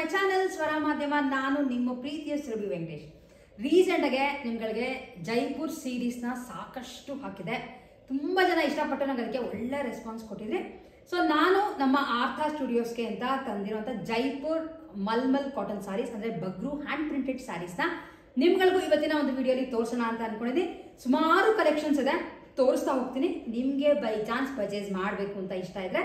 My channel ಸ್ವರ ಮಾಧ್ಯಮ. ನಾನು ನಿಮ್ಮ ಪ್ರೀತಿಯ ಸುರಭಿ ವೆಂಕಟೇಶ್. ರೀಸೆಂಟಾಗೆ ನಿಮ್ಗಳಿಗೆ ಜೈಪುರ್ ಸೀರೀಸ್ನ ಸಾಕಷ್ಟು ಹಾಕಿದೆ. ತುಂಬ ಜನ ಇಷ್ಟಪಟ್ಟು ನನಗೆ ಅದಕ್ಕೆ ಒಳ್ಳೆ ರೆಸ್ಪಾನ್ಸ್ ಕೊಟ್ಟಿದ್ರಿ. ಸೊ ನಾನು ನಮ್ಮ ಆರ್ಥಾ ಸ್ಟುಡಿಯೋಸ್ಗೆ ಅಂತ ತಂದಿರುವಂಥ ಜೈಪುರ್ ಮಲ್ಮಲ್ ಕಾಟನ್ ಸ್ಯಾರೀಸ್ ಅಂದರೆ ಬಗ್ರು ಹ್ಯಾಂಡ್ ಪ್ರಿಂಟೆಡ್ ಸ್ಯಾರೀಸ್ನ ನಿಮ್ಗಳಿಗೂ ಇವತ್ತಿನ ಒಂದು ವಿಡಿಯೋಲಿ ತೋರಿಸೋಣ ಅಂತ ಅನ್ಕೊಂಡಿದ್ದೀನಿ. ಸುಮಾರು ಕಲೆಕ್ಷನ್ಸ್ ಇದೆ, ತೋರಿಸ್ತಾ ಹೋಗ್ತೀನಿ. ನಿಮಗೆ ಬೈ ಚಾನ್ಸ್ ಪರ್ಚೇಸ್ ಮಾಡಬೇಕು ಅಂತ ಇಷ್ಟ ಇದ್ರೆ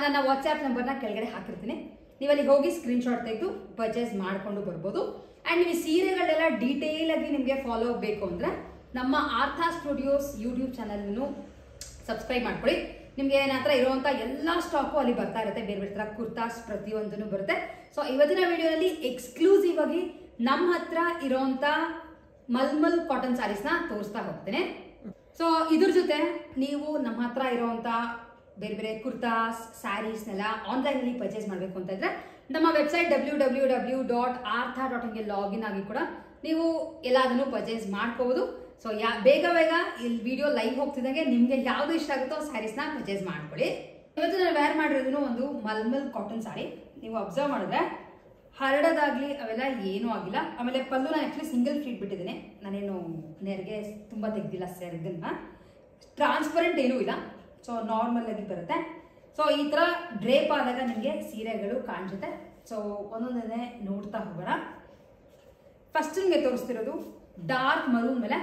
ನನ್ನ ವಾಟ್ಸ್ಆ್ಯಪ್ ನಂಬರ್ನ ಕೆಳಗಡೆ ಹಾಕಿರ್ತೀನಿ. ನೀವು ಅಲ್ಲಿಗೆ ಹೋಗಿ ಸ್ಕ್ರೀನ್ಶಾಟ್ ತೆಗೆದು ಪರ್ಚೇಸ್ ಮಾಡಿಕೊಂಡು ಬರ್ಬೋದು. ಆ್ಯಂಡ್ ನೀವು ಸೀರೆಗಳೆಲ್ಲ ಡೀಟೇಲ್ ಆಗಿ ನಿಮಗೆ ಫಾಲೋ ಆಗಬೇಕು ಅಂದರೆ ನಮ್ಮ ಆರ್ಥಾ ಸ್ಟುಡಿಯೋಸ್ ಯೂಟ್ಯೂಬ್ ಚಾನಲ್ನು ಸಬ್ಸ್ಕ್ರೈಬ್ ಮಾಡ್ಕೊಳ್ಳಿ. ನಿಮಗೆ ನನ್ನ ಹತ್ರ ಇರುವಂಥ ಎಲ್ಲ ಸ್ಟಾಕು ಅಲ್ಲಿ ಬರ್ತಾ ಇರುತ್ತೆ. ಬೇರೆ ಬೇರೆ ಥರ ಕುರ್ತಾಸ್ ಪ್ರತಿಯೊಂದೂ ಬರುತ್ತೆ. ಸೊ ಇವತ್ತಿನ ವಿಡಿಯೋದಲ್ಲಿ ಎಕ್ಸ್ಕ್ಲೂಸಿವ್ ಆಗಿ ನಮ್ಮ ಹತ್ರ ಇರೋವಂಥ ಮಲ್ಮಲ್ ಕಾಟನ್ ಸ್ಯಾರೀಸ್ನ ತೋರಿಸ್ತಾ ಹೋಗ್ತೇನೆ. ಸೊ ಇದ್ರ ಜೊತೆ ನೀವು ನಮ್ಮ ಹತ್ರ ಇರೋವಂಥ ಬೇರೆ ಬೇರೆ ಕುರ್ತಾಸ್ ಸ್ಯಾರೀಸ್ನೆಲ್ಲ ಆನ್ಲೈನಲ್ಲಿ ಪರ್ಚೇಸ್ ಮಾಡಬೇಕು ಅಂತ ಇದ್ರೆ ನಮ್ಮ ವೆಬ್ಸೈಟ್ www.artha.in ಲಾಗಿನ್ ಆಗಿ ಕೂಡ ನೀವು ಎಲ್ಲದನ್ನು ಪರ್ಚೇಸ್ ಮಾಡ್ಕೋಬೋದು. ಸೊ ಬೇಗ ಇಲ್ಲಿ ವಿಡಿಯೋ ಲೈವ್ ಹೋಗ್ತಿದ್ದಂಗೆ ನಿಮಗೆ ಯಾವುದು ಇಷ್ಟ ಆಗುತ್ತೋ ಸ್ಯಾರೀಸ್ನ ಪರ್ಚೇಸ್ ಮಾಡ್ಕೊಳ್ಳಿ. ಇವತ್ತು ನಾನು ವೇರ್ ಮಾಡಿರೋದು ಒಂದು ಮಲ್ಮಲ್ ಕಾಟನ್ ಸ್ಯಾರಿ. ನೀವು ಅಬ್ಸರ್ವ್ ಮಾಡಿದ್ರೆ ಹರಡೋದಾಗ್ಲಿ ಅವೆಲ್ಲ ಏನೂ ಆಗಿಲ್ಲ. ಆಮೇಲೆ ಪಲ್ಲು ನಾನು ಆ್ಯಕ್ಚುಲಿ ಸಿಂಗಲ್ ಫೀಟ್ ಬಿಟ್ಟಿದ್ದೀನಿ. ನಾನೇನು ನೆರಿಗೆ ತುಂಬ ತೆಗ್ದಿಲ್ಲ ಸೆರಗನ್ನ. ಟ್ರಾನ್ಸ್ಪರೆಂಟ್ ಏನೂ ಇಲ್ಲ. ಸೊ ನಾರ್ಮಲ್ ಆಗಿ ಬರುತ್ತೆ. ಸೊ ಈ ಥರ ಡ್ರೇಪ್ ಆದಾಗ ನಿಮಗೆ ಸೀರೆಗಳು ಕಾಣಿಸುತ್ತೆ. ಸೊ ಒಂದೊಂದೇ ನೋಡ್ತಾ ಹೋಗೋಣ. ಫಸ್ಟ್ ನಿಮಗೆ ತೋರಿಸ್ತಿರೋದು ಡಾರ್ಕ್ ಮರೂನ್ ಮೇಲೆ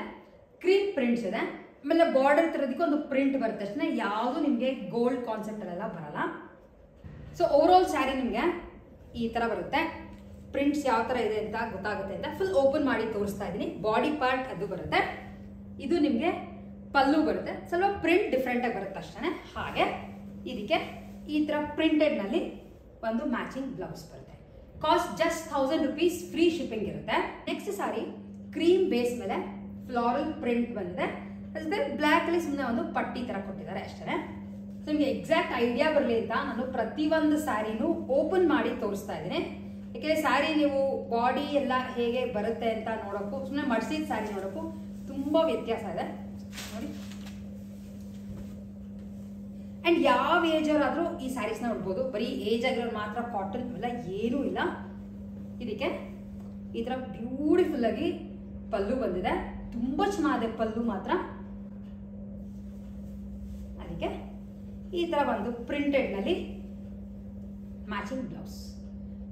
ಕ್ರೀಮ್ ಪ್ರಿಂಟ್ಸ್ ಇದೆ. ಆಮೇಲೆ ಬಾರ್ಡರ್ ತರೋದಕ್ಕೆ ಒಂದು ಪ್ರಿಂಟ್ ಬರುತ್ತೆ ಅಷ್ಟೇ. ಯಾವುದು ನಿಮಗೆ ಗೋಲ್ಡ್ ಕಾನ್ಸೆಪ್ಟಲ್ಲೆಲ್ಲ ಬರಲ್ಲ. ಸೊ ಓವರಾಲ್ ಸ್ಯಾರಿ ನಿಮಗೆ ಈ ಥರ ಬರುತ್ತೆ. ಪ್ರಿಂಟ್ಸ್ ಯಾವ ಥರ ಇದೆ ಅಂತ ಗೊತ್ತಾಗುತ್ತೆ ಅಂತ ಫುಲ್ ಓಪನ್ ಮಾಡಿ ತೋರಿಸ್ತಾ ಇದ್ದೀನಿ. ಬಾಡಿ ಪಾರ್ಟ್ ಅದು ಬರುತ್ತೆ. ಇದು ನಿಮಗೆ ಪಲ್ಲು ಬರುತ್ತೆ. ಸ್ವಲ್ಪ ಪ್ರಿಂಟ್ ಡಿಫ್ರೆಂಟ್ ಆಗಿ ಬರುತ್ತೆ ಅಷ್ಟೇ. ಹಾಗೆ ಇದಕ್ಕೆ ಈ ಥರ ಪ್ರಿಂಟೆಡ್ನಲ್ಲಿ ಒಂದು ಮ್ಯಾಚಿಂಗ್ ಬ್ಲೌಸ್ ಬರುತ್ತೆ. Cost just 1000 rupees, free shipping ಇರುತ್ತೆ. ನೆಕ್ಸ್ಟ್ ಸಾರಿ ಕ್ರೀಮ್ ಬೇಸ್ ಮೇಲೆ ಫ್ಲಾರಲ್ ಪ್ರಿಂಟ್ ಬಂದಿದೆ. ಅದೇ ಬ್ಲ್ಯಾಕ್ ಅಲ್ಲಿ ಸುಮ್ಮನೆ ಒಂದು ಪಟ್ಟಿ ತರ ಕೊಟ್ಟಿದ್ದಾರೆ ಅಷ್ಟೇ. ಸೊ ನಿಮಗೆ ಎಕ್ಸಾಕ್ಟ್ ಐಡಿಯಾ ಬರಲಿ ಅಂತ ನಾನು ಪ್ರತಿಯೊಂದು ಸ್ಯಾರಿನೂ ಓಪನ್ ಮಾಡಿ ತೋರಿಸ್ತಾ ಇದ್ದೀನಿ. ಯಾಕೆಂದರೆ ಸ್ಯಾರಿ ನೀವು ಬಾಡಿ ಎಲ್ಲ ಹೇಗೆ ಬರುತ್ತೆ ಅಂತ ನೋಡೋಕ್ಕೂ ಸುಮ್ಮನೆ ಮಡ್ಸಿದ ಸ್ಯಾರಿ ನೋಡೋಕ್ಕೂ ತುಂಬ ವ್ಯತ್ಯಾಸ ಇದೆ ನೋಡಿ. ಆ್ಯಂಡ್ ಯಾವ ಏಜ್ ಅವರಾದರೂ ಈ ಸ್ಯಾರೀಸ್ನ ನೋಡ್ಬೋದು. ಬರೀ ಏಜ್ ಆಗಿರೋರು ಮಾತ್ರ ಕಾಟನ್ ಎಲ್ಲ ಏನೂ ಇಲ್ಲ. ಇದಕ್ಕೆ ಈ ಥರ ಬ್ಯೂಟಿಫುಲ್ ಆಗಿ ಪಲ್ಲು ಬಂದಿದೆ. ತುಂಬ ಚೆನ್ನಾಗಿದೆ ಪಲ್ಲು ಮಾತ್ರ. ಅದಕ್ಕೆ ಈ ಥರ ಒಂದು ಪ್ರಿಂಟೆಡ್ನಲ್ಲಿ ಮ್ಯಾಚಿಂಗ್ ಬ್ಲೌಸ್.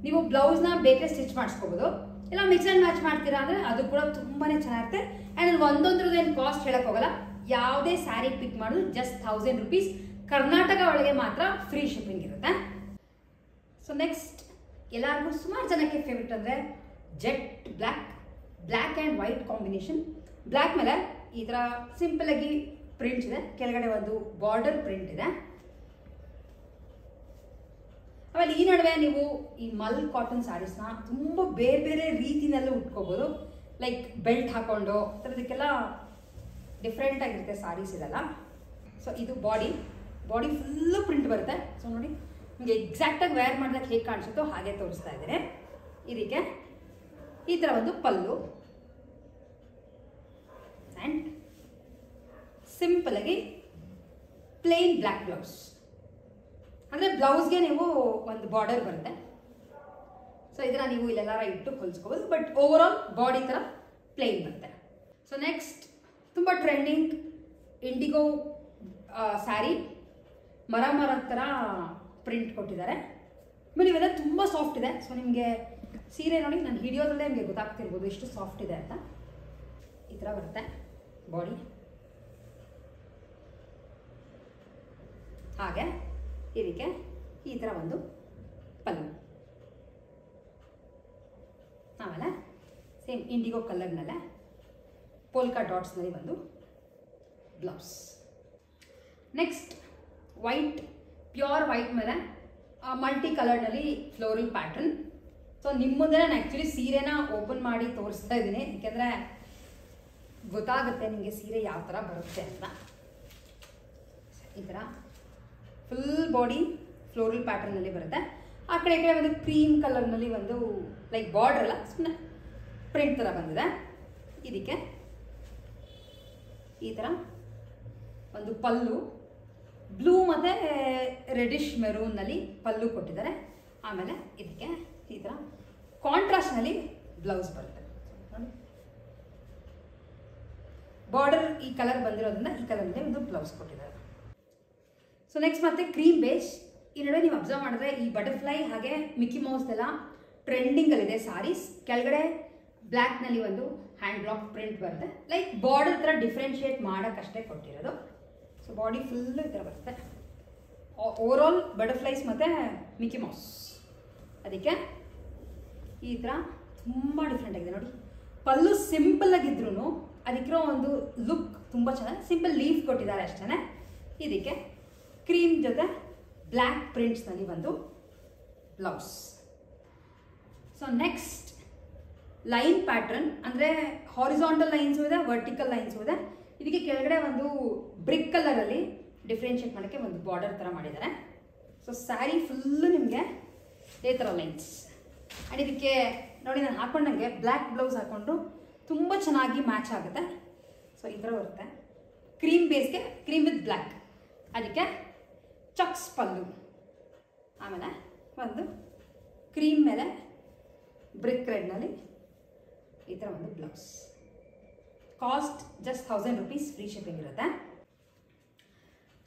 ನೀವು ಬ್ಲೌಸ್ನ ಬೇಕೇ ಸ್ಟಿಚ್ ಮಾಡಿಸ್ಕೋಬೋದು, ಇಲ್ಲ ಮಿಕ್ಸ್ ಆ್ಯಂಡ್ ಮ್ಯಾಚ್ ಮಾಡ್ತೀರಾ ಅಂದರೆ ಅದು ಕೂಡ ತುಂಬಾ ಚೆನ್ನಾಗಿರುತ್ತೆ. ಆ್ಯಂಡ್ ಒಂದೊಂದ್ರದ್ದೇನು ಕಾಸ್ಟ್ ಹೇಳಕ್ ಹೋಗಲ್ಲ. ಯಾವುದೇ ಸ್ಯಾರಿ ಪಿಕ್ ಮಾಡೋದು ಜಸ್ಟ್ 1000 rupees. ಕರ್ನಾಟಕ ಒಳಗೆ ಮಾತ್ರ ಫ್ರೀ ಶಿಪ್ಪಿಂಗ್ ಇರುತ್ತೆ. ಸೊ ನೆಕ್ಸ್ಟ್ ಎಲ್ಲರಿಗೂ ಸುಮಾರು ಜನಕ್ಕೆ ಫೇವ್ರೆಟ್ ಅಂದರೆ jet black and white combination. Black ಮೇಲೆ ಈ ಥರ ಸಿಂಪಲ್ ಆಗಿ ಪ್ರಿಂಟ್ಸ್ ಇದೆ. ಕೆಳಗಡೆ ಒಂದು ಬಾರ್ಡರ್ ಪ್ರಿಂಟ್ ಇದೆ. ಆಮೇಲೆ ಈ ನಡುವೆ ನೀವು ಈ ಮಲ್ ಕಾಟನ್ ಸ್ಯಾರೀಸ್ನ ತುಂಬ ಬೇರೆ ಬೇರೆ ರೀತಿನಲ್ಲೂ ಉಟ್ಕೋಬೋದು. ಲೈಕ್ ಬೆಲ್ಟ್ ಹಾಕೊಂಡು ಥರದಕ್ಕೆಲ್ಲ ಡಿಫ್ರೆಂಟ್ ಆಗಿರುತ್ತೆ ಸ್ಯಾರೀಸ್ ಇದೆಲ್ಲ. ಸೊ ಇದು ಬಾಡಿ ಫುಲ್ಲು ಪ್ರಿಂಟ್ ಬರುತ್ತೆ. ಸೊ ನೋಡಿ ನಿಮಗೆ ಎಕ್ಸಾಕ್ಟಾಗಿ ವೇರ್ ಮಾಡಿದಾಗ ಹೇಗೆ ಕಾಣಿಸುತ್ತೋ ಹಾಗೆ ತೋರಿಸ್ತಾ ಇದ್ದಾರೆ. ಇದಕ್ಕೆ ಈ ಥರ ಒಂದು ಪಲ್ಲು ಆ್ಯಂಡ್ ಸಿಂಪಲ್ ಆಗಿ ಪ್ಲೇನ್ ಬ್ಲ್ಯಾಕ್ ಬ್ಲೌಸ್. ಅಂದರೆ ಬ್ಲೌಸ್ಗೆ ನೀವು ಒಂದು ಬಾರ್ಡರ್ ಬರುತ್ತೆ. ಸೊ ಇದನ್ನ ನೀವು ಇಲ್ಲೆಲ್ಲಾರ ಇಟ್ಟು ಹೊಲಿಸ್ಕೋಬೋದು. ಬಟ್ ಓವರ್ ಆಲ್ ಬಾಡಿ ಥರ ಪ್ಲೇನ್ ಬರುತ್ತೆ. ಸೊ ನೆಕ್ಸ್ಟ್ ತುಂಬ ಟ್ರೆಂಡಿಂಗ್ ಇಂಡಿಗೋ ಸ್ಯಾರಿ. ಮರ ಥರ ಪ್ರಿಂಟ್ ಕೊಟ್ಟಿದ್ದಾರೆ. ಆಮೇಲೆ ಇವೆಲ್ಲ ತುಂಬ ಸಾಫ್ಟ್ ಇದೆ. ಸೊ ನಿಮಗೆ ಸೀರೆ ನೋಡಿ ನಾನು ಹಿಡಿಯೋದ್ರಲ್ಲೇ ನಿಮಗೆ ಗೊತ್ತಾಗ್ತಿರ್ಬೋದು ಎಷ್ಟು ಸಾಫ್ಟ್ ಇದೆ ಅಂತ. ಈ ಥರ ಬರುತ್ತೆ ಬಾಡಿ. ಹಾಗೆ ಇದಕ್ಕೆ ಈ ಥರ ಒಂದು ಪಲ್ಲು. ಆಮೇಲೆ ಸೇಮ್ ಇಂಡಿಗೋ ಕಲರ್ನಲ್ಲೇ ಪೋಲ್ಕಾ ಡಾಟ್ಸ್ನಲ್ಲಿ ಒಂದು blouse. Next white, pure white ಮೇಲೆ ಮಲ್ಟಿ ಕಲರ್ನಲ್ಲಿ ಫ್ಲೋರಲ್ ಪ್ಯಾಟರ್ನ್. ಸೊ ನಿಮ್ಮ ಮುಂದೆ ನಾನು ಆ್ಯಕ್ಚುಲಿ ಸೀರೆನ ಓಪನ್ ಮಾಡಿ ತೋರಿಸ್ತಾ ಇದ್ದೀನಿ. ಯಾಕೆಂದರೆ ಗೊತ್ತಾಗುತ್ತೆ ನಿಮಗೆ ಸೀರೆ ಯಾವ ಥರ ಬರುತ್ತೆ ಅಂತ. ಈ ಥರ ಫುಲ್ ಬಾಡಿ ಫ್ಲೋರಲ್ ಪ್ಯಾಟರ್ನಲ್ಲಿ ಬರುತ್ತೆ. ಆ ಕಡೆ ಈ ಕಡೆ ಒಂದು ಕ್ರೀಮ್ ಕಲರ್ನಲ್ಲಿ ಒಂದು ಲೈಕ್ ಬಾರ್ಡರ್ ಅಲ್ಲ ಸುಮ್ಮನೆ ಪ್ರಿಂಟ್ ಥರ ಬಂದಿದೆ. ಇದಕ್ಕೆ ಈ ಥರ ಒಂದು ಪಲ್ಲು ಬ್ಲೂ ಮತ್ತು ರೆಡಿಶ್ ಮೆರೂನ್ನಲ್ಲಿ ಪಲ್ಲು ಕೊಟ್ಟಿದ್ದಾರೆ. ಆಮೇಲೆ ಇದಕ್ಕೆ ಈ ಥರ ಕಾಂಟ್ರಾಸ್ಟ್ನಲ್ಲಿ ಬ್ಲೌಸ್ ಬರುತ್ತೆ ನೋಡಿ. ಬಾರ್ಡರ್ ಈ ಕಲರ್ ಬಂದಿರೋದ್ರಿಂದ ಈ ಕಲರ್ನಲ್ಲಿ ಒಂದು ಬ್ಲೌಸ್ ಕೊಟ್ಟಿದ್ದಾರೆ. ಸೊ ನೆಕ್ಸ್ಟ್ ಮತ್ತೆ ಕ್ರೀಮ್ ಬೇಸ್. ಈ ನಡುವೆ ನೀವು ಅಬ್ಸರ್ವ್ ಮಾಡಿದ್ರೆ ಈ ಬಟರ್ಫ್ಲೈ ಹಾಗೆ ಮಿಕ್ಕಿ ಮೌಸ್ ಎಲ್ಲ ಟ್ರೆಂಡಿಂಗಲ್ಲಿದೆ ಸಾರೀಸ್. ಕೆಳಗಡೆ ಬ್ಲ್ಯಾಕ್ನಲ್ಲಿ ಒಂದು ಹ್ಯಾಂಡ್ ಬ್ಲಾಕ್ ಪ್ರಿಂಟ್ ಬರುತ್ತೆ. ಲೈಕ್ ಬಾರ್ಡರ್ ಥರ ಡಿಫ್ರೆನ್ಶಿಯೇಟ್ ಮಾಡೋಕ್ಕಷ್ಟೇ ಕೊಟ್ಟಿರೋದು. ಸೊ ಬಾಡಿ ಫುಲ್ಲು ಈ ಥರ ಬರುತ್ತೆ. ಓವರ್ ಆಲ್ ಬಟರ್ಫ್ಲೈಸ್ ಮತ್ತು ಮಿಕ್ಕಿ ಮೌಸ್. ಅದಕ್ಕೆ ಈ ಥರ ತುಂಬ ಡಿಫ್ರೆಂಟ್ ಆಗಿದೆ ನೋಡಿ. ಪಲ್ಲು ಸಿಂಪಲ್ ಆಗಿದ್ರು ಅದಕ್ಕಿರೋ ಒಂದು ಲುಕ್ ತುಂಬ ಚೆನ್ನಾಗಿ ಸಿಂಪಲ್ ಲೀಫ್ ಕೊಟ್ಟಿದ್ದಾರೆ ಅಷ್ಟೇ. ಇದಕ್ಕೆ ಕ್ರೀಮ್ ಜೊತೆ ಬ್ಲ್ಯಾಕ್ ಪ್ರಿಂಟ್ಸ್ನಲ್ಲಿ ಒಂದು blouse. So next line pattern ಅಂದರೆ ಹಾರಿಸಾಂಟಲ್ ಲೈನ್ಸು ಇದೆ, ವರ್ಟಿಕಲ್ ಲೈನ್ಸು ಇದೆ. ಇದಕ್ಕೆ ಕೆಳಗಡೆ ಒಂದು ಬ್ರಿಕ್ ಕಲರಲ್ಲಿ ಡಿಫ್ರೆನ್ಷಿಯೇಟ್ ಮಾಡೋಕ್ಕೆ ಒಂದು ಬಾರ್ಡರ್ ಥರ ಮಾಡಿದ್ದಾರೆ. ಸೊ ಸ್ಯಾರಿ ಫುಲ್ಲು ನಿಮಗೆ ಇದೇ ಥರ ಲೈನ್ಸ್. ಆ್ಯಂಡ್ ಇದಕ್ಕೆ ನೋಡಿ ನಾನು ಹಾಕೊಂಡಂಗೆ ಬ್ಲ್ಯಾಕ್ ಬ್ಲೌಸ್ ಹಾಕ್ಕೊಂಡು ತುಂಬ ಚೆನ್ನಾಗಿ ಮ್ಯಾಚ್ ಆಗುತ್ತೆ. ಸೊ ಈ ಥರ ಬರುತ್ತೆ. ಕ್ರೀಮ್ ಬೇಸ್ಗೆ ಕ್ರೀಮ್ ವಿತ್ ಬ್ಲ್ಯಾಕ್. ಅದಕ್ಕೆ ಚಕ್ಸ್ ಪಲ್ಲು, ಆಮೇಲೆ ಒಂದು ಕ್ರೀಮ್ ಮೇಲೆ ಬ್ರಿಕ್ ರೆಡ್ನಲ್ಲಿ ಈ ಥರ ಒಂದು blouse. Cost just 1000 rupees, free shipping ಇರುತ್ತೆ.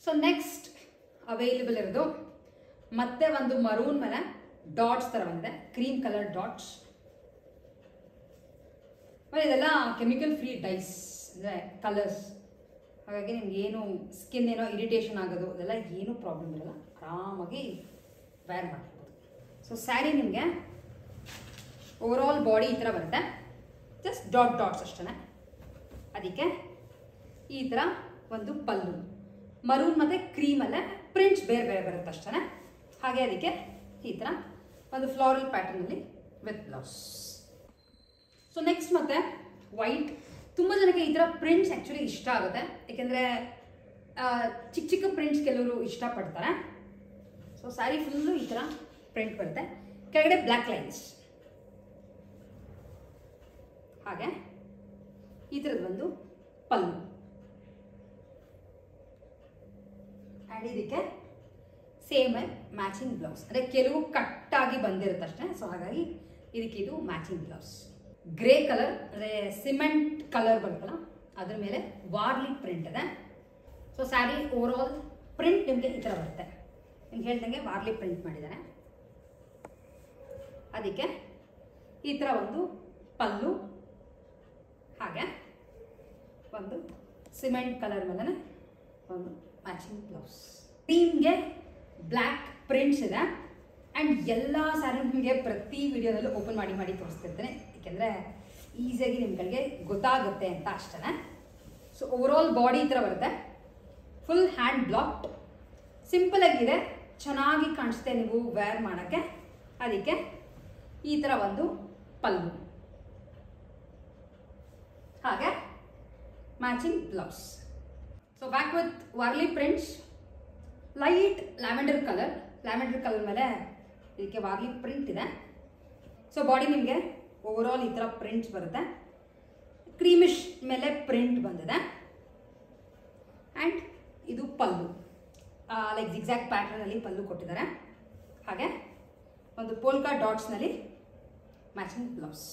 ಸೊ ನೆಕ್ಸ್ಟ್ ಅವೈಲೇಬಲ್ ಇರೋದು ಮತ್ತೆ ಒಂದು ಮರೂನ್ ಮೇಲೆ ಡಾಟ್ಸ್ ಥರ ಬಂದಿದೆ, ಕ್ರೀಮ್ ಕಲರ್ ಡಾಟ್ಸ್. ಇದೆಲ್ಲ ಕೆಮಿಕಲ್ ಫ್ರೀ ಡೈಸ್ ಅಂದರೆ ಕಲರ್ಸ್. ಹಾಗಾಗಿ ನಿಮ್ಗೆ ಏನು ಸ್ಕಿನ್ ಏನೋ ಇರಿಟೇಷನ್ ಆಗೋದು ಅದೆಲ್ಲ ಏನೂ ಪ್ರಾಬ್ಲಮ್ ಇರಲ್ಲ, ಆರಾಮಾಗಿ ವೇರ್ ಮಾಡ್ಬೋದು. ಸೊ ಸ್ಯಾರಿ ನಿಮಗೆ ಓವರ್ ಆಲ್ ಬಾಡಿ ಈ ಥರ ಬರುತ್ತೆ, ಜಸ್ಟ್ ಡಾಟ್ಸ್ ಅಷ್ಟೇ. ಅದಕ್ಕೆ ಈ ಥರ ಒಂದು ಪಲ್ಲು ಮರೂನ್ ಮತ್ತು ಕ್ರೀಮಲ್ಲೇ ಪ್ರಿಂಟ್ಸ್ ಬೇರೆ ಬೇರೆ ಬರುತ್ತೆ ಅಷ್ಟೇ. ಹಾಗೆ ಅದಕ್ಕೆ ಈ ಥರ ಒಂದು ಫ್ಲಾರಲ್ ಪ್ಯಾಟರ್ನಲ್ಲಿ ವಿತ್ ಬ್ಲೌಸ್. ಸೊ ನೆಕ್ಸ್ಟ್ ಮತ್ತೆ ವೈಟ್. ತುಂಬ ಜನಕ್ಕೆ ಈ ಥರ ಪ್ರಿಂಟ್ಸ್ ಆ್ಯಕ್ಚುಲಿ ಇಷ್ಟ ಆಗುತ್ತೆ, ಏಕೆಂದರೆ ಚಿಕ್ಕ ಚಿಕ್ಕ ಪ್ರಿಂಟ್ಸ್ ಕೆಲವರು ಇಷ್ಟಪಡ್ತಾರೆ. ಸೊ ಸ್ಯಾರಿ ಫುಲ್ಲು ಈ ಥರ ಪ್ರಿಂಟ್ ಬರುತ್ತೆ, ಕೆಳಗಡೆ ಬ್ಲ್ಯಾಕ್ ಲೈನ್ಸ್. ಹಾಗೆ ಈ ಥರದ್ದು ಒಂದು ಪಲ್ಲು. ಆ್ಯಂಡ್ ಇದಕ್ಕೆ ಸೇಮ್ ಮ್ಯಾಚಿಂಗ್ ಬ್ಲೌಸ್. ಅಂದರೆ ಕೆಲವು ಕಟ್ಟಾಗಿ ಬಂದಿರುತ್ತೆ ಅಷ್ಟೇ. ಸೊ ಹಾಗಾಗಿ ಇದಕ್ಕೆ ಇದು ಮ್ಯಾಚಿಂಗ್ ಬ್ಲೌಸ್. ಗ್ರೇ ಕಲರ್ ಅಂದರೆ ಸಿಮೆಂಟ್ ಕಲರ್ ಬರುತ್ತಲ್ಲ ಅದ್ರ ಮೇಲೆ ವಾರ್ಲಿ ಪ್ರಿಂಟ್ ಇದೆ. So sari over all print ನಿಮಗೆ ಈ ಥರ ಬರುತ್ತೆ. ನಿಮ್ಗೆ ಹೇಳ್ದಂಗೆ ವಾರ್ಲಿ ಪ್ರಿಂಟ್ ಮಾಡಿದ್ದಾರೆ. ಅದಕ್ಕೆ ಈ ಥರ ಒಂದು ಪಲ್ಲು, ಹಾಗೆ ಒಂದು ಸಿಮೆಂಟ್ ಕಲರ್ ಮೇಲೆ ಒಂದು ಮ್ಯಾಚಿಂಗ್ ಬ್ಲೌಸ್. ಕ್ರೀಮ್ಗೆ ಬ್ಲ್ಯಾಕ್ ಪ್ರಿಂಟ್ಸ್ ಇದೆ. ಆ್ಯಂಡ್ ಎಲ್ಲ ಸ್ಯಾರಿ ನಿಮಗೆ ಪ್ರತಿ ವಿಡಿಯೋದಲ್ಲೂ ಓಪನ್ ಮಾಡಿ ತೋರಿಸ್ತಿರ್ತೇನೆ, ಏಕೆಂದರೆ ಈಸಿಯಾಗಿ ನಿಮ್ಗಳಿಗೆ ಗೊತ್ತಾಗುತ್ತೆ ಅಂತ ಅಷ್ಟೇ. ಸೊ ಓವರ್ ಆಲ್ ಬಾಡಿ ಈ ಥರ ಬರುತ್ತೆ, ಫುಲ್ ಹ್ಯಾಂಡ್ ಬ್ಲಾಕ್ಡ್, ಸಿಂಪಲ್ ಆಗಿದೆ, ಚೆನ್ನಾಗಿ ಕಾಣಿಸುತ್ತೆ ನೀವು ವೇರ್ ಮಾಡೋಕ್ಕೆ. ಅದಕ್ಕೆ ಈ ಥರ ಒಂದು ಪಲ್ಲು, ಹಾಗೆ matching blouse. So back with Warli prints, light lavender colour ಮೇಲೆ ಇದಕ್ಕೆ ವಾರ್ಲಿ ಪ್ರಿಂಟ್ ಇದೆ. ಸೊ ಬಾಡಿ ನಿಮಗೆ ಓವರ್ ಆಲ್ ಈ ಥರ ಪ್ರಿಂಟ್ಸ್ ಬರುತ್ತೆ, ಕ್ರೀಮಿಶ್ ಮೇಲೆ ಪ್ರಿಂಟ್ ಬಂದಿದೆ. ಆ್ಯಂಡ್ ಇದು ಪಲ್ಲು, ಲೈಕ್ ಜಿಗ್ಜ್ಯಾಗ್ ಪ್ಯಾಟರ್ನಲ್ಲಿ ಪಲ್ಲು ಕೊಟ್ಟಿದ್ದಾರೆ. ಹಾಗೆ ಒಂದು ಪೋಲ್ಕಾ ಡಾಟ್ಸ್ನಲ್ಲಿ matching blouse.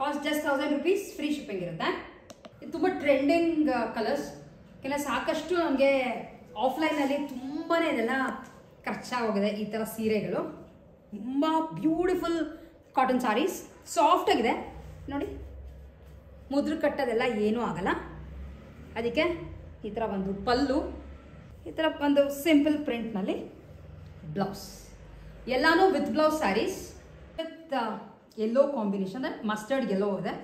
Cost just 1000 rupees, free shipping ಇರುತ್ತೆ. ಇದು ತುಂಬ ಟ್ರೆಂಡಿಂಗ್ ಕಲರ್ಸ್. ಸಾಕಷ್ಟು ನನಗೆ ಆಫ್ಲೈನಲ್ಲಿ ತುಂಬಾ ಇದೆಲ್ಲ ಖರ್ಚಾಗೋಗಿದೆ. ಈ ಥರ ಸೀರೆಗಳು ತುಂಬ ಬ್ಯೂಟಿಫುಲ್ ಕಾಟನ್ ಸಾರೀಸ್, ಸಾಫ್ಟ್ ಆಗಿದೆ ನೋಡಿ, ಮುದ್ರು ಕಟ್ಟೋದೆಲ್ಲ ಏನೂ ಆಗಲ್ಲ. ಅದಕ್ಕೆ ಈ ಥರ ಒಂದು ಪಲ್ಲು, ಈ ಥರ ಒಂದು ಸಿಂಪಲ್ ಪ್ರಿಂಟ್ನಲ್ಲಿ ಬ್ಲೌಸ್. ಎಲ್ಲಾನು with blouse sarees with yellow combination, ಅಂದರೆ ಮಸ್ಟರ್ಡ್ ಯೆಲ್ಲೋ ಇದೆ,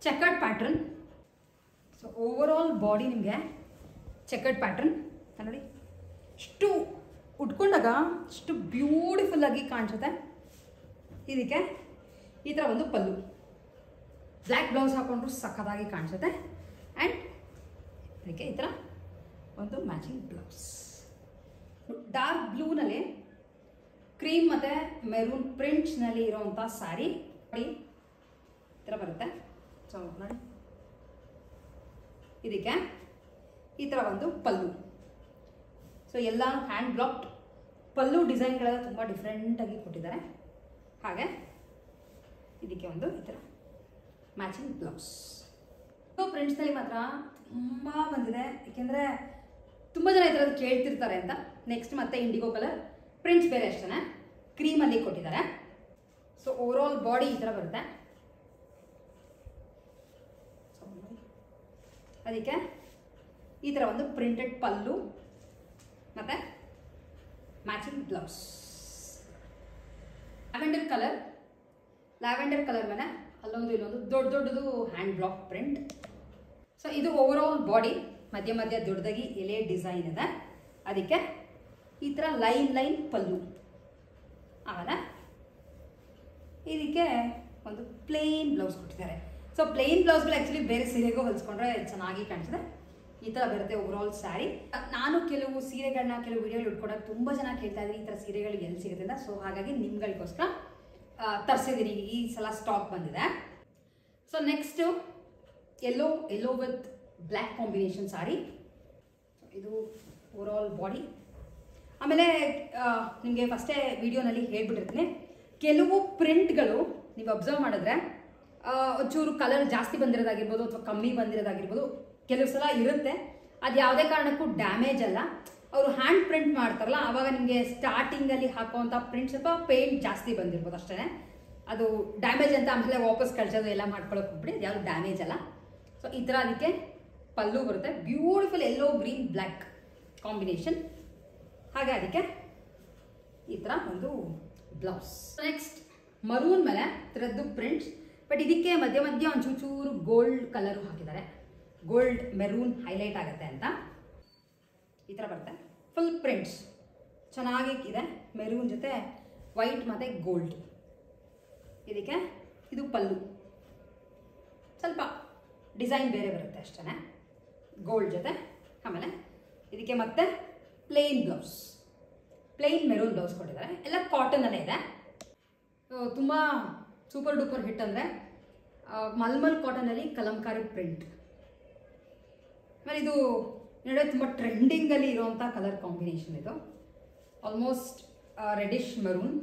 checkered pattern. So over all body ನಿಮಗೆ ಚೆಕರ್ಡ್ ಪ್ಯಾಟ್ರನ್ ನೋಡಿ, ಇಷ್ಟು ಉಟ್ಕೊಂಡಾಗ ಇಷ್ಟು ಬ್ಯೂಟಿಫುಲ್ಲಾಗಿ ಕಾಣಿಸುತ್ತೆ. ಇದಕ್ಕೆ ಈ ಥರ ಒಂದು ಪಲ್ಲು, ಬ್ಲ್ಯಾಕ್ ಬ್ಲೌಸ್ ಹಾಕೊಂಡ್ರು ಸಖತ್ತಾಗಿ ಕಾಣಿಸುತ್ತೆ. ಆ್ಯಂಡ್ ಇದಕ್ಕೆ ಈ ಥರ ಒಂದು ಮ್ಯಾಚಿಂಗ್ ಬ್ಲೌಸ್. ಡಾರ್ಕ್ ಬ್ಲೂನಲ್ಲಿ ಕ್ರೀಮ್ ಮತ್ತು ಮೆರೂನ್ ಪ್ರಿಂಟ್ಸ್ನಲ್ಲಿ ಇರೋವಂಥ ಸ್ಯಾರಿ ನೋಡಿ, ಈ ಥರ ಬರುತ್ತೆ. ಸೊ ನೋಡಿ, ಇದಕ್ಕೆ ಈ ಥರ ಒಂದು ಪಲ್ಲು. ಸೊ ಎಲ್ಲ ಹ್ಯಾಂಡ್ ಬ್ಲಾಕ್ಡ್ ಪಲ್ಲು ಡಿಸೈನ್ಗಳೆಲ್ಲ ತುಂಬ ಡಿಫ್ರೆಂಟಾಗಿ ಕೊಟ್ಟಿದ್ದಾರೆ. ಹಾಗೆ ಇದಕ್ಕೆ ಒಂದು ಈ ಥರ ಮ್ಯಾಚಿಂಗ್ ಬ್ಲೌಸ್. ಫ್ರೆಂಡ್ಸ್ನಲ್ಲಿ ಮಾತ್ರ ತುಂಬ ಬಂದಿದೆ, ಏಕೆಂದರೆ ತುಂಬ ಜನ ಈ ಥರದ್ದು ಕೇಳ್ತಿರ್ತಾರೆ ಅಂತ. ನೆಕ್ಸ್ಟ್ ಮತ್ತೆ ಇಂಡಿಗೋ ಕಲರ್ ಪ್ರಿಂಟ್ಸ್ ಬೇರೆ ಅಷ್ಟೇ ಕ್ರೀಮಲ್ಲಿ ಕೊಟ್ಟಿದ್ದಾರೆ. ಸೊ ಓವರ್ ಆಲ್ ಬಾಡಿ ಈ ಥರ ಬರುತ್ತೆ. ಅದಕ್ಕೆ ಈ ಥರ ಒಂದು ಪ್ರಿಂಟೆಡ್ ಪಲ್ಲು ಮತ್ತು ಮ್ಯಾಚಿಂಗ್ ಬ್ಲೌಸ್. ಲ್ಯಾವೆಂಡರ್ ಕಲರ್ ಮೇಲೆ ಅಲ್ಲೊಂದು ಇಲ್ಲೊಂದು ದೊಡ್ಡದು ಹ್ಯಾಂಡ್ ಬ್ಲಾಕ್ ಪ್ರಿಂಟ್. ಸೊ ಇದು ಓವರ್ ಆಲ್ ಬಾಡಿ ಮಧ್ಯ ದೊಡ್ಡದಾಗಿ ಎಲೆ ಡಿಸೈನ್ ಇದೆ. ಅದಕ್ಕೆ ಈ ಥರ ಲೈನ್ ಪಲ್ಲು. ಆಮೇಲೆ ಇದಕ್ಕೆ ಒಂದು ಪ್ಲೇನ್ ಬ್ಲೌಸ್ ಕೊಟ್ಟಿದ್ದಾರೆ. ಸೊ ಪ್ಲೇನ್ ಬ್ಲೌಸ್ಗಳು ಆ್ಯಕ್ಚುಲಿ ಬೇರೆ ಸೀರೆಗೂ ಹೊಲಿಸ್ಕೊಂಡ್ರೆ ಚೆನ್ನಾಗಿ ಕಾಣಿಸ್ತದೆ. ಈ ಥರ ಬರುತ್ತೆ ಓವರ್ ಆಲ್ ಸ್ಯಾರಿ. ನಾನು ಕೆಲವು ಸೀರೆಗಳನ್ನ ಕೆಲವು ವಿಡಿಯೋಗಳು ಇಟ್ಕೊಡೋಕೆ ತುಂಬ ಜನ ಕೇಳ್ತಾ ಇದ್ದೀನಿ ಈ ಥರ ಸೀರೆಗಳು ಎಲ್ಲಿ ಸಿಗುತ್ತೆ ಅಂತ. ಸೊ ಹಾಗಾಗಿ ನಿಮ್ಗಳಿಗೋಸ್ಕರ ತರಿಸಿದ್ದೀನಿ. ಈ ಸಲ ಸ್ಟಾಕ್ ಬಂದಿದೆ. So next yellow with black combination sari. Overall all body. ಆಮೇಲೆ ನಿಮಗೆ ಫಸ್ಟೇ ವಿಡಿಯೋನಲ್ಲಿ ಹೇಳ್ಬಿಟ್ಟಿರ್ತೀನಿ, ಕೆಲವು ಪ್ರಿಂಟ್ಗಳು ನೀವು ಅಬ್ಸರ್ವ್ ಮಾಡಿದ್ರೆ ಒಂಚೂರು ಕಲರ್ ಜಾಸ್ತಿ ಬಂದಿರೋದಾಗಿರ್ಬೋದು ಅಥವಾ ಕಮ್ಮಿ ಬಂದಿರೋದಾಗಿರ್ಬೋದು, ಕೆಲವು ಸಲ ಇರುತ್ತೆ. ಅದು ಯಾವುದೇ ಕಾರಣಕ್ಕೂ ಡ್ಯಾಮೇಜ್ ಅಲ್ಲ. ಅವರು ಹ್ಯಾಂಡ್ ಪ್ರಿಂಟ್ ಮಾಡ್ತಾರಲ್ಲ, ಆವಾಗ ನಿಮಗೆ ಸ್ಟಾರ್ಟಿಂಗಲ್ಲಿ ಹಾಕುವಂಥ ಪ್ರಿಂಟ್ ಸ್ವಲ್ಪ ಪೇಂಟ್ ಜಾಸ್ತಿ ಬಂದಿರ್ಬೋದು ಅಷ್ಟೇ. ಅದು ಡ್ಯಾಮೇಜ್ ಅಂತ ಆಮೇಲೆ ವಾಪಸ್ ಕಳ್ಸೋದು ಎಲ್ಲ ಮಾಡ್ಕೊಳ್ಳೋಕೆ ಹೋಗ್ಬಿಡಿ, ಅದು ಯಾವುದು ಡ್ಯಾಮೇಜ್ ಅಲ್ಲ. ಸೊ ಈ ಥರ ಅದಕ್ಕೆ ಪಲ್ಲು ಬರುತ್ತೆ. Beautiful yellow green black combination. ಹಾಗೆ ಅದಕ್ಕೆ ಈ ಥರ ಒಂದು ಬ್ಲೌಸ್. ನೆಕ್ಸ್ಟ್ ಮರೂನ್ ಮೇಲೆ ಥರದ್ದು ಪ್ರಿಂಟ್ಸ್, ಬಟ್ ಇದಕ್ಕೆ ಮಧ್ಯ ಒಂಚೂರು ಗೋಲ್ಡ್ ಕಲರು ಹಾಕಿದ್ದಾರೆ. ಗೋಲ್ಡ್ ಮೆರೂನ್ ಹೈಲೈಟ್ ಆಗುತ್ತೆ ಅಂತ ಈ ಥರ ಬರುತ್ತೆ. ಫುಲ್ ಪ್ರಿಂಟ್ಸ್ ಚೆನ್ನಾಗಿ ಇದೆ. ಮೆರೂನ್ ಜೊತೆ ವೈಟ್ ಮತ್ತು ಗೋಲ್ಡ್. ಇದಕ್ಕೆ ಇದು ಪಲ್ಲು, ಸ್ವಲ್ಪ ಡಿಸೈನ್ ಬೇರೆ ಬರುತ್ತೆ ಅಷ್ಟೇ, ಗೋಲ್ಡ್ ಜೊತೆ. ಆಮೇಲೆ ಇದಕ್ಕೆ ಮತ್ತೆ plain blouse, plain maroon blouse ಕೊಟ್ಟಿದ್ದಾರೆ. ಎಲ್ಲ ಕಾಟನಲ್ಲೇ ಇದೆ. ತುಂಬ ಸೂಪರ್ ಡೂಪರ್ ಹಿಟ್ ಅಂದರೆ ಮಲ್ಮಲ್ ಕಾಟನಲ್ಲಿ ಕಲಂಕಾರಿ ಪ್ರಿಂಟ್. ಆಮೇಲೆ ಇದು ನೋಡೋ ತುಂಬ ಟ್ರೆಂಡಿಂಗಲ್ಲಿ ಇರುವಂಥ ಕಲರ್ ಕಾಂಬಿನೇಷನ್. ಇದು ಆಲ್ಮೋಸ್ಟ್ ರೆಡಿಶ್ ಮೆರೂನ್.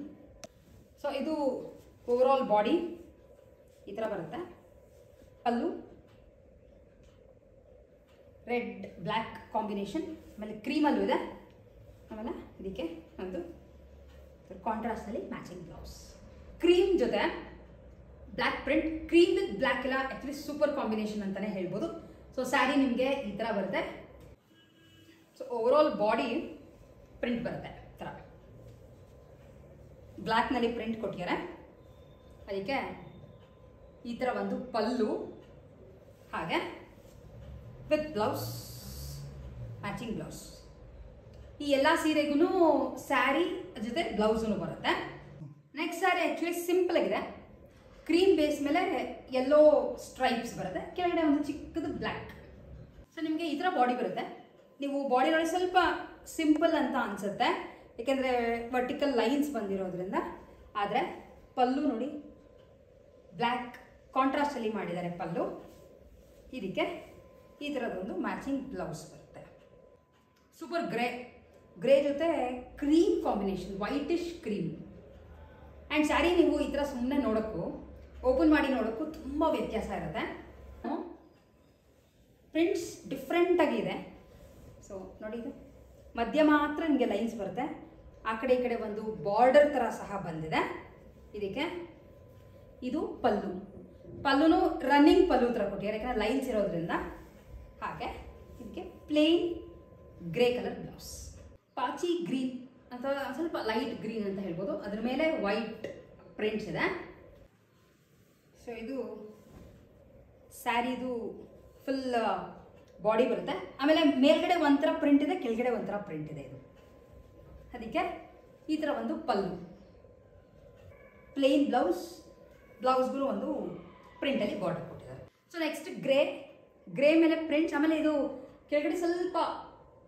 ಸೊ ಇದು ಓವರ್ ಆಲ್ ಬಾಡಿ ಈ ಥರ ಬರುತ್ತೆ. ಪಲ್ಲು ರೆಡ್ ಬ್ಲ್ಯಾಕ್ ಕಾಂಬಿನೇಷನ್, ಆಮೇಲೆ ಕ್ರೀಮಲ್ಲೂ ಇದೆ. ಆಮೇಲೆ ಇದಕ್ಕೆ ಒಂದು ಕಾಂಟ್ರಾಸ್ಟಲ್ಲಿ ಮ್ಯಾಚಿಂಗ್ ಬ್ಲೌಸ್. ಕ್ರೀಮ್ ಜೊತೆ black print, cream with black ಎಲ್ಲ ಆ್ಯಕ್ಚುಲಿ ಸೂಪರ್ ಕಾಂಬಿನೇಷನ್ ಅಂತಲೇ ಹೇಳ್ಬೋದು. ಸೊ ಸ್ಯಾರಿ ನಿಮಗೆ ಈ ಥರ ಬರುತ್ತೆ. So over all body print ಬರುತ್ತೆ ಈ ಥರ ಬ್ಲ್ಯಾಕ್ನಲ್ಲಿ ಪ್ರಿಂಟ್ ಕೊಟ್ಟಿದ್ದಾರೆ. ಅದಕ್ಕೆ ಈ ಥರ ಒಂದು ಪಲ್ಲು, ಹಾಗೆ ವಿತ್ ಬ್ಲೌಸ್, ಮ್ಯಾಚಿಂಗ್ ಬ್ಲೌಸ್. ಈ ಎಲ್ಲ ಸೀರೆಗೂ ಸ್ಯಾರಿ ಜೊತೆ ಬ್ಲೌಸೂ ಬರುತ್ತೆ. ನೆಕ್ಸ್ಟ್ ಸ್ಯಾರಿ ಆ್ಯಕ್ಚುಲಿ ಸಿಂಪಲ್ ಆಗಿದೆ. ಕ್ರೀಮ್ ಬೇಸ್ ಮೇಲೆ ಯೆಲ್ಲೋ ಸ್ಟ್ರೈಪ್ಸ್ ಬರುತ್ತೆ, ಕೆಳಗಡೆ ಒಂದು ಚಿಕ್ಕದು ಬ್ಲ್ಯಾಕ್. ಸೊ ನಿಮಗೆ ಈ ಥರ ಬಾಡಿ ಬರುತ್ತೆ. ನೀವು ಬಾಡಿ ನೋಡಿ ಸ್ವಲ್ಪ ಸಿಂಪಲ್ ಅಂತ ಅನಿಸುತ್ತೆ, ಏಕೆಂದರೆ ವರ್ಟಿಕಲ್ ಲೈನ್ಸ್ ಬಂದಿರೋದ್ರಿಂದ. ಆದರೆ ಪಲ್ಲು ನೋಡಿ ಬ್ಲ್ಯಾಕ್ ಕಾಂಟ್ರಾಸ್ಟಲ್ಲಿ ಮಾಡಿದ್ದಾರೆ ಪಲ್ಲು. ಇದಕ್ಕೆ ಈ ಥರದೊಂದು ಮ್ಯಾಚಿಂಗ್ ಬ್ಲೌಸ್ ಬರುತ್ತೆ. ಸೂಪರ್ ಗ್ರೇ ಜೊತೆ cream combination, whitish cream. And sari ನೀವು ಈ ಥರ ಸುಮ್ಮನೆ ನೋಡೋಕ್ಕೂ ಓಪನ್ ಮಾಡಿ ನೋಡೋಕ್ಕೂ ತುಂಬ ವ್ಯತ್ಯಾಸ ಇರುತ್ತೆ. ಪ್ರಿಂಟ್ಸ್ ಡಿಫ್ರೆಂಟಾಗಿದೆ. ಸೊ ನೋಡಿ, ಇದು ಮಧ್ಯ ಮಾತ್ರ ನಿಮಗೆ ಲೈನ್ಸ್ ಬರುತ್ತೆ. ಆ ಕಡೆ ಈ ಕಡೆ ಒಂದು ಬಾರ್ಡರ್ ಥರ ಸಹ ಬಂದಿದೆ. ಇದಕ್ಕೆ ಇದು ಪಲ್ಲುನು ರನ್ನಿಂಗ್ ಪಲ್ಲು ಥರ ಕೊಟ್ಟಿದ್ದಾರೆ, ಯಾಕಂದರೆ ಲೈನ್ಸ್ ಇರೋದ್ರಿಂದ. ಹಾಗೆ ಇದಕ್ಕೆ ಪ್ಲೇನ್ ಗ್ರೇ ಕಲರ್ ಬ್ಲೌಸ್. ಪಾಚಿ ಗ್ರೀನ್ ಅಥವಾ ಸ್ವಲ್ಪ ಲೈಟ್ ಗ್ರೀನ್ ಅಂತ ಹೇಳ್ಬೋದು. ಅದ್ರ ಮೇಲೆ ವೈಟ್ ಪ್ರಿಂಟ್ಸ್ ಇದೆ. ಸೊ ಇದು ಸ್ಯಾರಿದು ಫುಲ್ ಬಾಡಿ ಬರುತ್ತೆ. ಆಮೇಲೆ ಮೇಲ್ಗಡೆ ಒಂಥರ ಪ್ರಿಂಟ್ ಇದೆ, ಕೆಳಗಡೆ ಒಂಥರ ಪ್ರಿಂಟ್ ಇದೆ. ಇದು ಅದಕ್ಕೆ ಈ ಥರ ಒಂದು ಪಲ್ಲು, ಪ್ಲೇನ್ ಬ್ಲೌಸ್ಗೂ ಒಂದು ಪ್ರಿಂಟಲ್ಲಿ ಬಾರ್ಡರ್ ಕೊಟ್ಟಿದ್ದಾರೆ. ಸೊ ನೆಕ್ಸ್ಟ್ ಗ್ರೇ ಮೇಲೆ ಪ್ರಿಂಟ್ಸ್. ಆಮೇಲೆ ಇದು ಕೆಳಗಡೆ ಸ್ವಲ್ಪ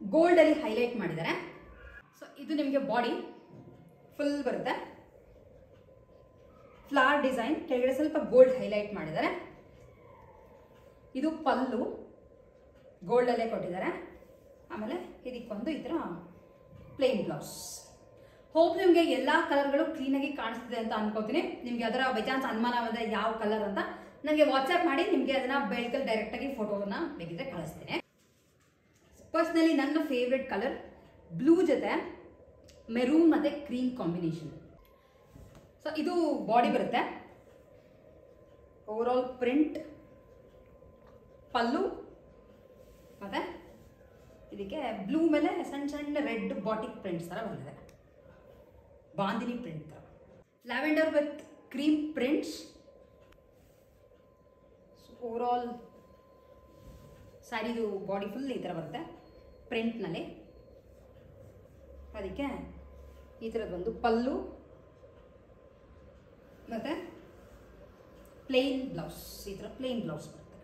ಗೋಲ್ಡಲ್ಲಿ ಹೈಲೈಟ್ ಮಾಡಿದ್ದಾರೆ. ಸೊ ಇದು ನಿಮಗೆ ಬಾಡಿ ಫುಲ್ ಬರುತ್ತೆ. ಫ್ಲವರ್ ಡಿಸೈನ್, ಕೆಳಗಡೆ ಸ್ವಲ್ಪ ಗೋಲ್ಡ್ ಹೈಲೈಟ್ ಮಾಡಿದ್ದಾರೆ. ಇದು ಪಲ್ಲು ಗೋಲ್ಡಲ್ಲೇ ಕೊಟ್ಟಿದ್ದಾರೆ. ಆಮೇಲೆ ಇದಕ್ಕೊಂದು ಈ ಥರ ಪ್ಲೇನ್ ಬ್ಲೌಸ್. ಹೋಪ್ ನಿಮಗೆ ಎಲ್ಲ ಕಲರ್ಗಳು ಕ್ಲೀನಾಗಿ ಕಾಣಿಸ್ತಿದೆ ಅಂತ ಅನ್ಕೋತೀನಿ. ನಿಮಗೆ ಅದರ ಬೈ ಚಾನ್ಸ್ ಅನುಮಾನ ಬಂದರೆ ಯಾವ ಕಲರ್ ಅಂತ ನನಗೆ ವಾಟ್ಸ್ಆ್ಯಪ್ ಮಾಡಿ ನಿಮಗೆ ಅದನ್ನು ಬೆಳಕಲ್ಲಿ ಡೈರೆಕ್ಟಾಗಿ ಫೋಟೋನ ಬೇಕಿದ್ರೆ ಕಳಿಸ್ತೀನಿ. ಪರ್ಸ್ನಲಿ ನನ್ನ ಫೇವ್ರೆಟ್ ಕಲರ್ ಬ್ಲೂ ಜೊತೆ ಮೆರೂನ್ ಮತ್ತು ಕ್ರೀಮ್ ಕಾಂಬಿನೇಷನ್. ಸೊ ಇದು ಬಾಡಿ ಬರುತ್ತೆ, ಓವರಾಲ್ ಪ್ರಿಂಟ್, ಪಲ್ಲು ಮತ್ತು ಇದಕ್ಕೆ ಬ್ಲೂ ಮೇಲೆ ಸಣ್ಣ ಸಣ್ಣ ರೆಡ್ ಬಾಟಿಕ್ ಪ್ರಿಂಟ್ಸ್ ಥರ ಬಂದಿದೆ, ಬಾಂದಿನಿ ಪ್ರಿಂಟ್ ಥರ. Lavender with cream prints. Overall ಸ್ಯಾರಿದು ಬಾಡಿ ಫುಲ್ ಈ ಥರ ಬರುತ್ತೆ ಪ್ರಿಂಟ್ನಲ್ಲಿ. ಅದಕ್ಕೆ ಈ ಥರದ್ದು ಒಂದು ಪಲ್ಲು ಮತ್ತು ಪ್ಲೇನ್ ಬ್ಲೌಸ್, ಈ ಥರ ಪ್ಲೇನ್ ಬ್ಲೌಸ್ ಬರುತ್ತೆ.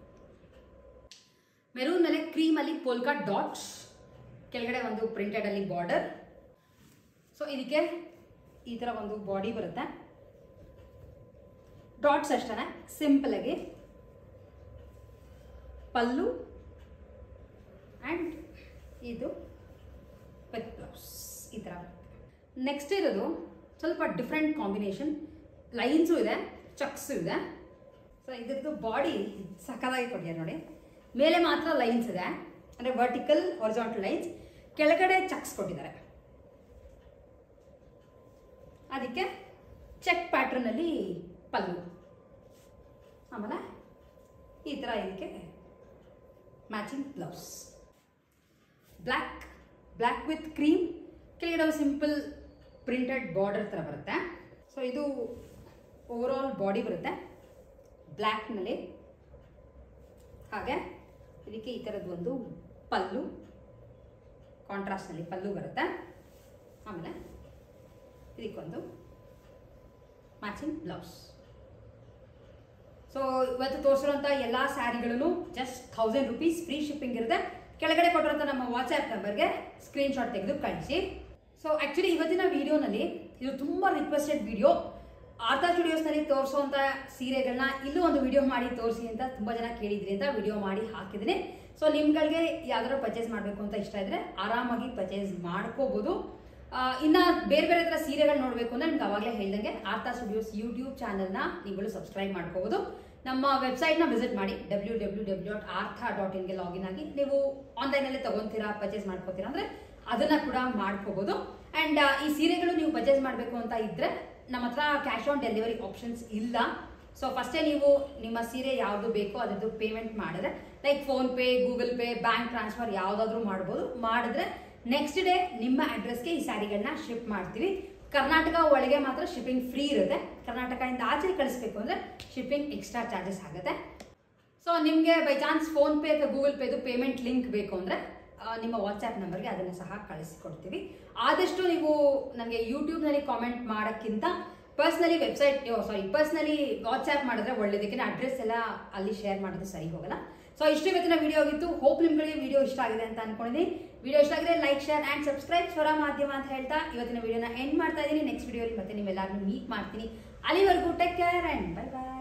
ಮೆರೂನ್ ಮೇಲೆ ಕ್ರೀಮಲ್ಲಿ ಪೋಲ್ಕಾ ಡಾಟ್ಸ್, ಕೆಳಗಡೆ ಒಂದು ಪ್ರಿಂಟೆಡಲ್ಲಿ ಬಾರ್ಡರ್. ಸೊ ಇದಕ್ಕೆ ಈ ಥರ ಒಂದು ಬಾಡಿ ಬರುತ್ತೆ, ಡಾಟ್ಸ್ ಅಷ್ಟೇ ಸಿಂಪಲಾಗಿ, ಪಲ್ಲು ಆ್ಯಂಡ್ ಇದು ವಿತ್ ಬ್ಲೌಸ್ ಈ ಥರ. ನೆಕ್ಸ್ಟ್ ಇರೋದು ಸ್ವಲ್ಪ ಡಿಫ್ರೆಂಟ್ ಕಾಂಬಿನೇಷನ್, ಲೈನ್ಸು ಇದೆ, ಚಕ್ಸು ಇದೆ. ಸೊ ಇದ್ರದ್ದು ಬಾಡಿ ಸಕ್ಕತ್ತಾಗಿ ಕೊಟ್ಟಿದ್ದಾರೆ ನೋಡಿ. ಮೇಲೆ ಮಾತ್ರ ಲೈನ್ಸ್ ಇದೆ, ಅಂದರೆ ವರ್ಟಿಕಲ್ ಹಾರಿಜಾಂಟಲ್ ಲೈನ್ಸ್, ಕೆಳಗಡೆ ಚಕ್ಸ್ ಕೊಟ್ಟಿದ್ದಾರೆ. ಅದಕ್ಕೆ ಚೆಕ್ ಪ್ಯಾಟ್ರನಲ್ಲಿ ಪಲ್ಲು, ಆಮೇಲೆ ಈ ಥರ ಇದಕ್ಕೆ matching blouse. Black with cream, ಕೆಳಗಡೆ ಸಿಂಪಲ್ ಪ್ರಿಂಟೆಡ್ ಬಾರ್ಡರ್ ಥರ ಬರುತ್ತೆ. ಸೊ ಇದು ಓವರಾಲ್ ಬಾಡಿ ಬರುತ್ತೆ ಬ್ಲ್ಯಾಕ್ನಲ್ಲಿ. ಹಾಗೆ ಇದಕ್ಕೆ ಈ ಥರದ್ದು ಒಂದು ಪಲ್ಲು, ಕಾಂಟ್ರಾಸ್ಟ್ನಲ್ಲಿ ಪಲ್ಲು ಬರುತ್ತೆ. ಆಮೇಲೆ ಇದಕ್ಕೊಂದು ಮ್ಯಾಚಿಂಗ್ ಬ್ಲೌಸ್. ಸೊ ಇವತ್ತು ತೋರಿಸಿರುವಂಥ ಎಲ್ಲ ಸ್ಯಾರಿಗಳನ್ನು ಜಸ್ಟ್ 1000 ರೂಪೀಸ್ ಫ್ರೀ ಶಿಪ್ಪಿಂಗ್ ಇರುತ್ತೆ. ಕೆಳಗಡೆ ಕೊಟ್ಟಿರೋಂಥ ನಮ್ಮ ವಾಟ್ಸ್ಆ್ಯಪ್ ನಂಬರ್ಗೆ ಸ್ಕ್ರೀನ್ಶಾಟ್ ತೆಗೆದು ಕಳಿಸಿ. ಸೊ ಆ್ಯಕ್ಚುಲಿ ಇವತ್ತಿನ ವಿಡಿಯೋನಲ್ಲಿ ಇದು ತುಂಬ ರಿಕ್ವೆಸ್ಟೆಡ್ ವಿಡಿಯೋ. ಆರ್ತಾ ಸ್ಟುಡಿಯೋಸ್ನಲ್ಲಿ ತೋರಿಸುವಂಥ ಸೀರೆಗಳನ್ನ ಇಲ್ಲೂ ಒಂದು ವಿಡಿಯೋ ಮಾಡಿ ತೋರಿಸಿ ಅಂತ ತುಂಬ ಜನ ಕೇಳಿದ್ರಿ ಅಂತ ವಿಡಿಯೋ ಮಾಡಿ ಹಾಕಿದ್ದೀನಿ. ಸೊ ನಿಮ್ಗಳಿಗೆ ಯಾವ್ದಾದ್ರು ಪರ್ಚೇಸ್ ಮಾಡಬೇಕು ಅಂತ ಇಷ್ಟ ಇದ್ದರೆ ಆರಾಮಾಗಿ ಪರ್ಚೇಸ್ ಮಾಡ್ಕೋಬೋದು. ಇನ್ನು ಬೇರೆ ಬೇರೆ ಥರ ಸೀರೆಗಳು ನೋಡಬೇಕು ಅಂದರೆ ನಿಮ್ಗೆ ಅವಾಗಲೇ ಹೇಳ್ದಂಗೆ ಆರ್ತಾ ಸ್ಟುಡಿಯೋಸ್ ಯೂಟ್ಯೂಬ್ ಚಾನಲ್ನ ನೀವುಗಳು ಸಬ್ಸ್ಕ್ರೈಬ್ ಮಾಡ್ಕೋಬೋದು. ನಮ್ಮ ವೆಬ್ಸೈಟ್ನ ವಿಸಿಟ್ ಮಾಡಿ www.artha.in ಲಾಗಿನ್ ಆಗಿ ನೀವು ಆನ್ಲೈನಲ್ಲೇ ತೊಗೊತೀರಾ, ಪರ್ಚೇಸ್ ಮಾಡ್ಕೋತೀರಾ ಅಂದರೆ ಅದನ್ನು ಕೂಡ ಮಾಡ್ಕೋಬೋದು. ಆ್ಯಂಡ್ ಈ ಸೀರೆಗಳು ನೀವು ಪರ್ಚೇಸ್ ಮಾಡಬೇಕು ಅಂತ ಇದ್ದರೆ ನಮ್ಮ ಹತ್ರ ಕ್ಯಾಶ್ ಆನ್ ಡೆಲಿವರಿ ಆಪ್ಷನ್ಸ್ ಇಲ್ಲ. ಸೊ ಫಸ್ಟೇ ನೀವು ನಿಮ್ಮ ಸೀರೆ ಯಾವುದು ಬೇಕೋ ಅದರದ್ದು ಪೇಮೆಂಟ್ ಮಾಡಿದ್ರೆ, like PhonePe, Google pay, bank transfer ಯಾವುದಾದ್ರೂ ಮಾಡ್ಬೋದು. ಮಾಡಿದ್ರೆ ನೆಕ್ಸ್ಟ್ ಡೇ ನಿಮ್ಮ ಅಡ್ರೆಸ್ಗೆ ಈ ಸ್ಯಾರಿಗಳನ್ನ ಶಿಪ್ ಮಾಡ್ತೀವಿ. ಕರ್ನಾಟಕ ಒಳಗೆ ಮಾತ್ರ ಶಿಪ್ಪಿಂಗ್ ಫ್ರೀ ಇರುತ್ತೆ. ಕರ್ನಾಟಕದಿಂದ ಆಚೆ ಕಳಿಸ್ಬೇಕು ಅಂದರೆ ಶಿಪ್ಪಿಂಗ್ ಎಕ್ಸ್ಟ್ರಾ ಚಾರ್ಜಸ್ ಆಗುತ್ತೆ. ಸೊ ನಿಮಗೆ ಬೈ ಚಾನ್ಸ್ ಫೋನ್ಪೇ ಅಥವಾ ಗೂಗಲ್ ಪೇದು ಪೇಮೆಂಟ್ ಲಿಂಕ್ ಬೇಕು ಅಂದರೆ ನಿಮ್ಮ ವಾಟ್ಸ್ಆ್ಯಪ್ ನಂಬರ್ಗೆ ಅದನ್ನು ಸಹ ಕಳಿಸಿಕೊಡ್ತೀವಿ. ಆದಷ್ಟು ನೀವು ನನಗೆ ಯೂಟ್ಯೂಬ್ನಲ್ಲಿ ಕಾಮೆಂಟ್ ಮಾಡೋಕ್ಕಿಂತ ಪರ್ಸ್ನಲಿ ಪರ್ಸ್ನಲಿ ವಾಟ್ಸ್ಆ್ಯಪ್ ಮಾಡಿದ್ರೆ ಒಳ್ಳೇದಕ್ಕೆ ಅಡ್ರೆಸ್ ಎಲ್ಲ ಅಲ್ಲಿ ಶೇರ್ ಮಾಡೋದು ಸರಿ ಹೋಗಲ್ಲ. ಸೊ ಇಷ್ಟು ಇವತ್ತಿನ ವಿಡಿಯೋ ಆಗಿತ್ತು. ಹೋಪ್ ನಿಮ್ಗಳಿಗೆ ವಿಡಿಯೋ ಇಷ್ಟ ಆಗಿದೆ ಅಂತ ಅನ್ಕೊಂಡಿದ್ದೀನಿ. ವಿಡಿಯೋ ಇಷ್ಟ ಆಗಿದ್ರೆ ಲೈಕ್, ಶೇರ್ ಆ್ಯಂಡ್ ಸಬ್ಸ್ಕ್ರೈಬ್ ಸ್ವರ ಮಾಧ್ಯಮ ಅಂತ ಹೇಳ್ತಾ ಇವತ್ತಿನ ವಿಡಿಯೋನ ಎಂಡ್ ಮಾಡ್ತಾ ಇದ್ದೀನಿ. ನೆಕ್ಸ್ಟ್ ವಿಡಿಯೋಲಿ ಮತ್ತೆ ನೀವೆಲ್ಲರನ್ನೂ ಮೀಟ್ ಮಾಡ್ತೀನಿ. ಅಲ್ಲಿವರೆಗೂ take care and bye bye.